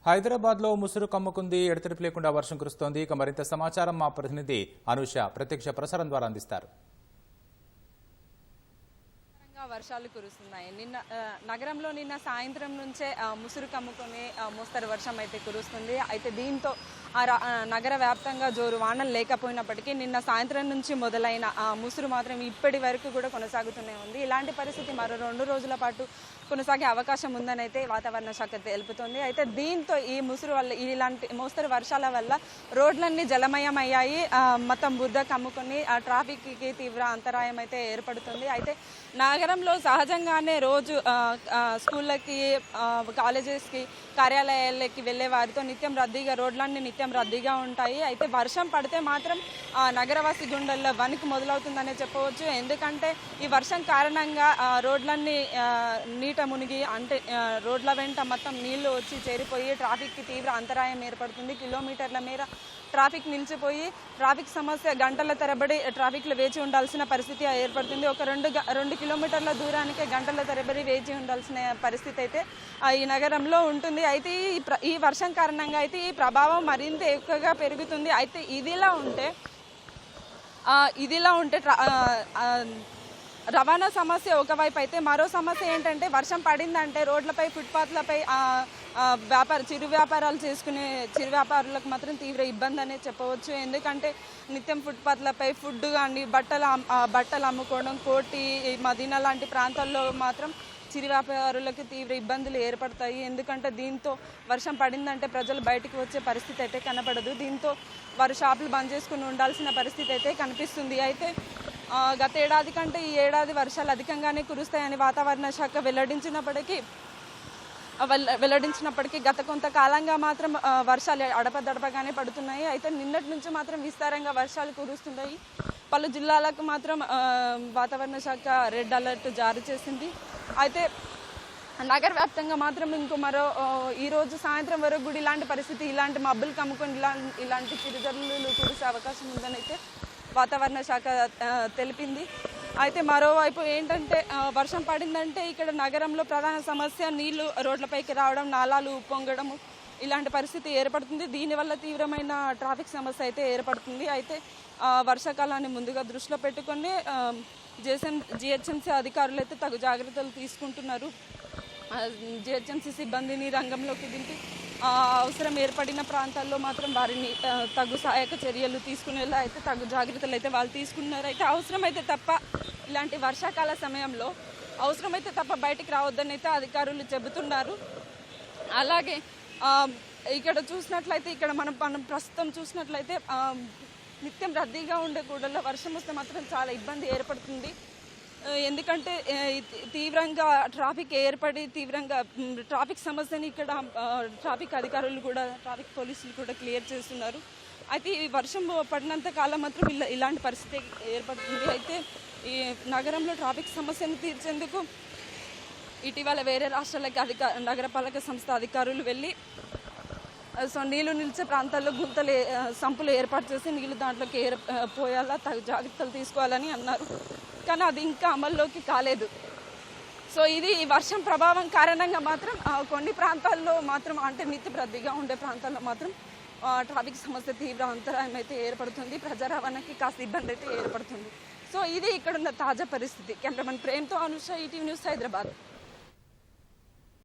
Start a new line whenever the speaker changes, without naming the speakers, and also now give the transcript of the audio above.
హైదరాబాద్లో ముసురు కమ్ముకుంది. ఎడతెరిపి లేకుండా వర్షం కురుస్తోంది. ఇక మరింత సమాచారం మా ప్రతినిధి అనూష ప్రత్యక్ష ప్రసారం ద్వారా అందిస్తారు.
వర్షాలు కురుస్తున్నాయి. నగరంలో నిన్న సాయంత్రం నుంచే ముసురు కమ్ముకొని మోస్తరు వర్షం అయితే కురుస్తుంది. అయితే దీంతో నగర వ్యాప్తంగా జోరు వానలు లేకపోయినప్పటికీ నిన్న సాయంత్రం నుంచి మొదలైన ముసురు మాత్రం ఇప్పటి వరకు కూడా కొనసాగుతూనే ఉంది. ఇలాంటి పరిస్థితి మరో 2 రోజుల పాటు కొనసాగే అవకాశం ఉందని అయితే వాతావరణ శాఖ తెలుపుతుంది. అయితే దీంతో ఈ ముసురు వల్ల ఇలాంటి మోస్తరు వర్షాల వల్ల రోడ్లన్నీ జలమయమయ్యాయి. మొత్తం బురద కమ్ముకొని ట్రాఫిక్కి తీవ్ర అంతరాయం అయితే ఏర్పడుతుంది. అయితే నగరంలో సహజంగానే రోజు స్కూళ్ళకి, కాలేజెస్కి, కార్యాలయాలకి వెళ్ళే వారితో నిత్యం రద్దీగా రోడ్లన్నీ నిత్యం రద్దీగా ఉంటాయి. అయితే వర్షం పడితే మాత్రం నగరవాసి గుండెల్లో వణుకు మొదలవుతుందనే చెప్పవచ్చు. ఎందుకంటే ఈ వర్షం కారణంగా రోడ్లన్నీ నీట మునిగి, అంటే రోడ్ల వెంట మొత్తం నీళ్లు వచ్చి చేరిపోయి ట్రాఫిక్కి తీవ్ర అంతరాయం ఏర్పడుతుంది. కిలోమీటర్ల మేర ట్రాఫిక్ నిలిచిపోయి ట్రాఫిక్ సమస్య గంటల తరబడి ట్రాఫిక్లో వేచి ఉండాల్సిన పరిస్థితి ఏర్పడుతుంది. ఒక 2 కిలోమీటర్ల దూరానికే గంటల తరబడి వేచి ఉండాల్సిన పరిస్థితి అయితే ఈ నగరంలో ఉంటుంది. అయితే ఈ వర్షం కారణంగా అయితే ఈ ప్రభావం మరింత ఎక్కువగా పెరుగుతుంది. అయితే ఇదిలా ఉంటే రవాణా సమస్య ఒకవైపు అయితే, మరో సమస్య ఏంటంటే వర్షం పడిందంటే రోడ్లపై, ఫుట్పాత్లపై చిరు వ్యాపారాలు చేసుకునే చిరు వ్యాపారులకు మాత్రం తీవ్ర ఇబ్బంది అనే చెప్పవచ్చు. ఎందుకంటే నిత్యం ఫుట్పాత్లపై ఫుడ్ కానీ బట్టలు అమ్ముకోవడం, కోటి, మదీనా లాంటి ప్రాంతాల్లో మాత్రం చిరు వ్యాపారులకు తీవ్ర ఇబ్బందులు ఏర్పడతాయి. ఎందుకంటే దీంతో వర్షం పడిందంటే ప్రజలు బయటికి వచ్చే పరిస్థితి అయితే కనపడదు. దీంతో వారు షాపులు బంద్ చేసుకుని ఉండాల్సిన పరిస్థితి అయితే కనిపిస్తుంది. అయితే గత ఏడాది కంటే ఈ ఏడాది వర్షాలు అధికంగానే కురుస్తాయని వాతావరణ శాఖ వెల్లడించినప్పటికీ గత కొంతకాలంగా మాత్రం వర్షాలు అడపదడపగానే పడుతున్నాయి. అయితే నిన్నటి నుంచి మాత్రం విస్తారంగా వర్షాలు కురుస్తున్నాయి. పలు జిల్లాలకు మాత్రం వాతావరణ శాఖ రెడ్ అలర్ట్ జారీ చేసింది. అయితే నగర వ్యాప్తంగా మాత్రం ఈరోజు సాయంత్రం వరకు కూడా ఇలాంటి పరిస్థితి, ఇలాంటి మబ్బులు కమ్ముకొని ఇలాంటి చిరుజల్లులు కురిసే అవకాశం ఉందని అయితే వాతావరణ శాఖ తెలిపింది. అయితే మరోవైపు ఏంటంటే వర్షం పడిందంటే ఇక్కడ నగరంలో ప్రధాన సమస్య నీళ్లు రోడ్లపైకి రావడం, నాలాలు ఉప్పొంగడము, ఇలాంటి పరిస్థితి ఏర్పడుతుంది. దీనివల్ల తీవ్రమైన ట్రాఫిక్ సమస్య అయితే ఏర్పడుతుంది. అయితే వర్షాకాలాన్ని ముందుగా దృష్టిలో పెట్టుకొని జిహెచ్ఎంసీ అధికారులు అయితే తగు జాగ్రత్తలు తీసుకుంటున్నారు. జిహెచ్ఎంసీ సిబ్బందిని రంగంలోకి దింపి అవసరం ఏర్పడిన ప్రాంతాల్లో మాత్రం వారిని తగు సహాయక చర్యలు తీసుకునేలా అయితే తగు జాగ్రత్తలు అయితే వాళ్ళు తీసుకున్నారు. అయితే అవసరమైతే తప్ప ఇలాంటి వర్షాకాల సమయంలో అవసరమైతే తప్ప బయటికి రావద్దని అయితే అధికారులు చెబుతున్నారు. అలాగే ఇక్కడ చూసినట్లయితే ఇక్కడ మనం ప్రస్తుతం చూసినట్లయితే నిత్యం రద్దీగా ఉండే కూడల్లో వర్షం వస్తే మాత్రం చాలా ఇబ్బంది ఏర్పడుతుంది. ఎందుకంటే తీవ్రంగా ట్రాఫిక్ ఏర్పడి ట్రాఫిక్ సమస్యని ఇక్కడ ట్రాఫిక్ అధికారులు కూడా, ట్రాఫిక్ పోలీసులు కూడా క్లియర్ చేస్తున్నారు. అయితే ఈ వర్షం పడినంత కాలం మాత్రం ఇలాంటి పరిస్థితి ఏర్పడుతుంది. అయితే ఈ నగరంలో ట్రాఫిక్ సమస్యను తీర్చేందుకు ఇటీవల వేరే రాష్ట్రాలకి నగరపాలక సంస్థ అధికారులు వెళ్ళి నీళ్లు నిలిచే ప్రాంతాల్లో సంపులు ఏర్పాటు చేసి నీళ్లు దాంట్లోకి పోయేలా తగు జాగ్రత్తలు తీసుకోవాలని అన్నారు. కానీ అది ఇంకా అమల్లోకి కాలేదు. సో ఇది ఈ వర్షం ప్రభావం కారణంగా మాత్రం కొన్ని ప్రాంతాల్లో మాత్రం, అంటే నిత్య రద్దీగా ఉండే ప్రాంతాల్లో మాత్రం ట్రాఫిక్ సమస్య తీవ్ర అంతరాయం అయితే ఏర్పడుతుంది. ప్రజా రవాణాకి కాస్త ఇబ్బంది అయితే ఏర్పడుతుంది. సో ఇది ఇక్కడున్న తాజా పరిస్థితి. కెమెరామెన్ ప్రేమ్తో అనూష, ఈటీవీ న్యూస్, హైదరాబాద్.